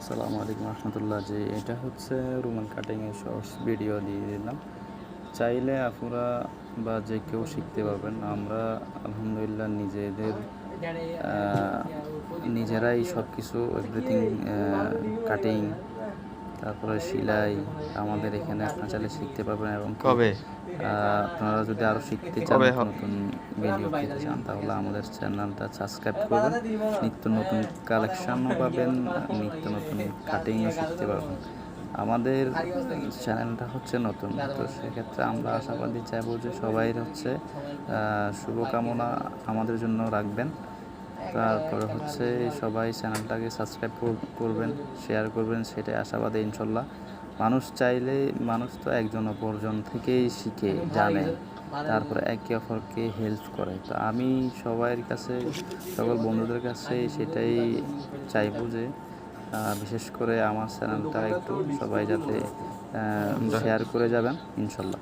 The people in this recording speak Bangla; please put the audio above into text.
আসসালামু আলাইকুম রহমতুল্লাহ। যে এটা হচ্ছে রুমাল কাটিংয়ের শর্টস ভিডিও দিয়ে দিলাম। চাইলে আপুরা বা যে কেউ শিখতে পারবেন। আমরা আলহামদুলিল্লাহ নিজেরাই সব কিছু এভরিথিং কাটিং, তারপরে সেলাই আমাদের এখানে আপনারা চাইলে শিখতে পারবেন। এবং কবে আপনারা যদি আরও শিখতে চান, কবে নতুন নতুন ভিডিও পেতে চান, তাহলে আমাদের চ্যানেলটা সাবস্ক্রাইব করবেন। নিত্য নতুন কালেকশনও পাবেন, নিত্য নতুন কাটিংও শিখতে পারবেন। আমাদের চ্যানেলটা হচ্ছে নতুন, তো সেক্ষেত্রে আমরা আশাবাদী চাইবো যে সবাই হচ্ছে শুভকামনা আমাদের জন্য রাখবেন। তারপরে হচ্ছে সবাই চ্যানেলটাকে সাবস্ক্রাইব করবেন, শেয়ার করবেন, সেটাই আশাবাদী ইনশাল্লাহ। মানুষ তো একজন অপরজন থেকেই শিখে জানে, তারপরে একে অপরকে হেল্প করে। তো আমি সবার কাছে, সকল বন্ধুদের কাছে সেটাই চাইবো যে বিশেষ করে আমার চ্যানেলটা একটু সবাই যাতে শেয়ার করে যাবেন ইনশাল্লাহ।